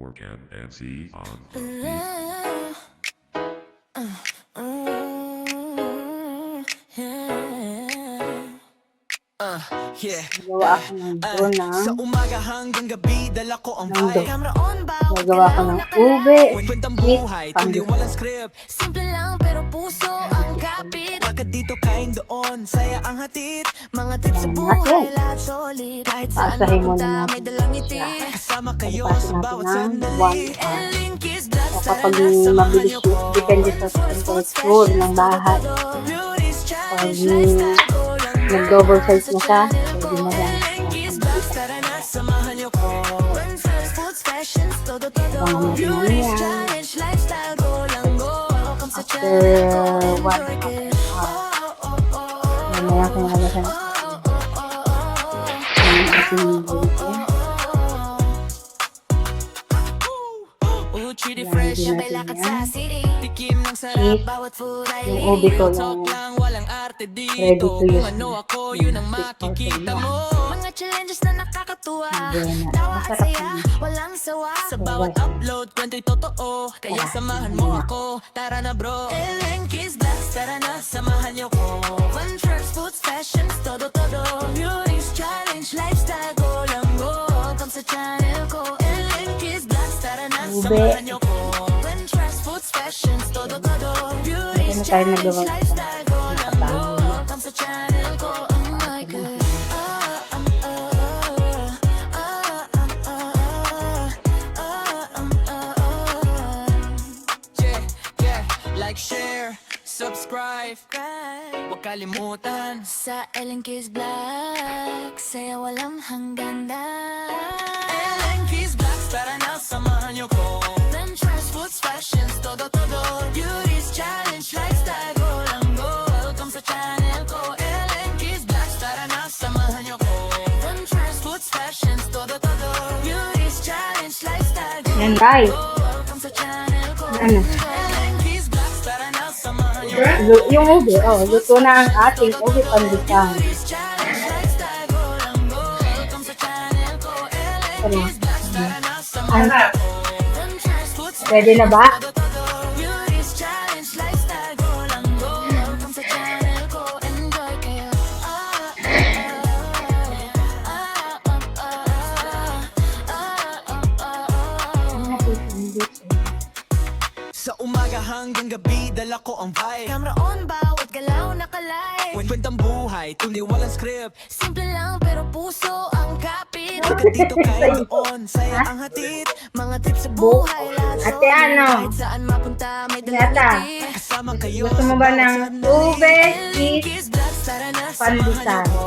Morgan and Z on the beat. Nagawa ako ng donang. Sa umaga hanggang gabi, dala ko ang Ng vibe. Nagawa ko ng ube, Kwentang meat, buhay, kundi pandesal. walang script. Simple lang pero puso ang kapit. Bakit dito kain doon, saya ang hatid. Mga tips sa Ayan buhay, natin. lahat solid. Kahit saan Paasahin muna mapunta, natin may dalang ngiti. siya. Kasama kayo Pagpasin sa natin bawat ng sandali. 1 hour. Linkis Vlogs, So, tara kapag na, samahan mabilis niyo yung ko. depende sa temperature ng bahay. Beauty's Pag challenge, lifestyle ko lang. nag-double size na siya, pwede na yan. Linkis Vlogs, tara na, samahan niyo ko. Foods, fashions, todo. Ang Beauty's yan. challenge, lifestyle ko lang go. Welcome sa After channel ko, 1 enjoy it. mamaya kinalasan ng ating buto. Uchi Yan, fresh, hindi may natin lakad yan. sa city. Tikim ng sarap, Eat. bawat food ay Yung ube ko liit. Talk lang lang, walang arte ready dito. to Kung use ano na. ako, yun ang Yung makikita mo. Mga challenges na nakakatuwa. Then, Tawa at masarap saya, yun. walang sawa. Sa bawat upload, kwento'y totoo. Kaya Tara, samahan sige mo na. ako, tara na bro. Linkis Vlogs, tara na, samahan niyo ko. Fun trends, foods, fashions, todo. Beauty's challenge, lifestyle ko lang go. Welcome sa channel ko. Linkis Vlogs, tara na, Ube. samahan niyo ko. Fun trends, foods, fashions, todo. Beauty's Ano tayo challenge, nagawa? lifestyle ko lang go. Welcome sa channel ko. Oh my God. Yeah, like, share, subscribe. Huwag kalimutan. Sa Ellen Kiss Vlog, saya walang hanggan na. Kiss Vlogs, tara na, samahan niyo ko. Then trends, foods, fashions, todo. Beauty's challenge, lifestyle ko lang go. Welcome sa channel ko. Ellen Kiss Vlogs, tara na, samahan niyo ko. Then trends, foods, fashions, todo. Beauty's challenge, lifestyle ko Yan guys, lang go. Welcome sa channel ko. ano, Ellen Kiss Vlogs, tara na, samahan niyo ko. yung ube, luto na ang ating ube pandesal. Beauty's challenge, lifestyle ko lang go. Welcome sa channel ko. Ellen Ano, Kiss Vlogs, tara na, samahan ano, niyo ko. Then trends, foods, pwede na ba? Beauty's challenge, lifestyle ko lang go. Welcome sa channel ko, enjoy kayo. Sa umaga hanggang gabi, dala ko ang vibe. Camera on, bawat galaw nakalive. Kwentang buhay, kundi walang script. Simple lang pero puso ang kapit. Bakit dito kain doon, saya ang hatid. Mga tips sa buhay, lahat Ate, solid. ano? Kahit saan mapunta, may dalang Yata. ngiti. Kasama kayo Gusto mo sa ba bawat ng sandali. ube, meat, Kiss Vlogs, tara na, pandesal? samahan niyo ko.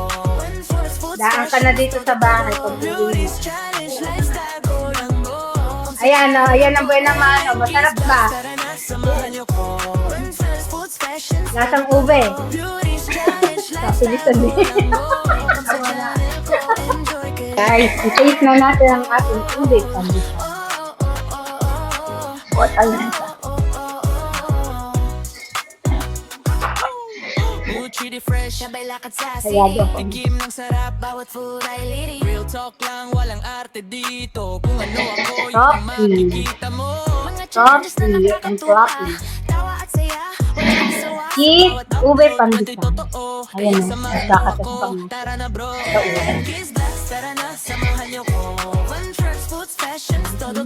Foods, foods, Daan ka na dito sa bahay pag uwi mo. Beauty's challenge, lifestyle ko lang go. Ayan ayan ang buhay naman, masarap ba? Tara na, samahan niyo ko. Foods, fashions, Lasang ube. beauty's challenge, Kapilisan lifestyle ko din. lang go. Welcome sa channel ko, enjoy kayo. Guys, i-taste na natin ang ating ube pandesal. What a lasa. Uchi fresh, Sabay lakad sa Kaya city. ako. tikim ng sarap. Bawat food ay liri. Real talk lang, walang arte dito. Kung ano ako, yun ang Coffee. makikita mo. Mga challenges na Coffee and nakakatuwa. coffee. Tawa at saya, walang sawa. Cheese, ube Kwento'y pandesal. totoo. Ayan Kaya na, samahan niyo nagkakatas ako. pa nga. Tara na bro. Kiss Vlogs, tara na, samahan niyo ko. Fun trends, foods, fashions, todo.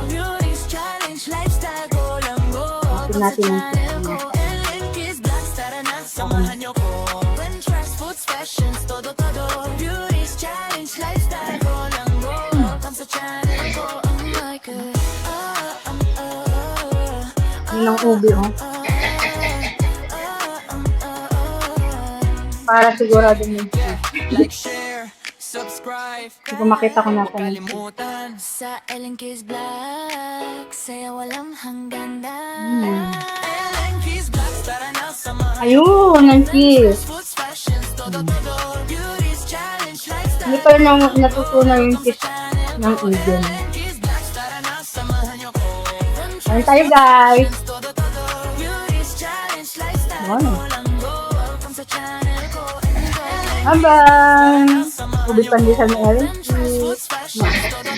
Beauty's challenge, lifestyle ko lang go. Ito natin ang Channel ko, Ellen Kiss Vlogs, tara na, samahan niyo ko. Fun trends, foods, fashions, todo. Beauty's challenge, lifestyle ko lang go. Welcome sa channel ko, oh my God. Yun ang ube, oh. Para sigurado mo. Like, share, subscribe. Hindi ko makita ko na Huwag kalimutan. Sa Ellen Kiss Vlog, saya walang hanggan na. Ellen Kiss Vlogs, tara na, samahan. Ayun, ang cheese. Foods, fashions, todo. Beauty's challenge, lifestyle. Hindi pa rin natutunan yung cheese ng ube. Kiss Vlogs, tara na, samahan niyo ko. Ayun tayo guys. Todo. Beauty's challenge, lifestyle Ano? ko lang go. Welcome sa channel ko, enjoy. Bye-bye! Ube pandesal ni Ellen. Foods, fashions, todo.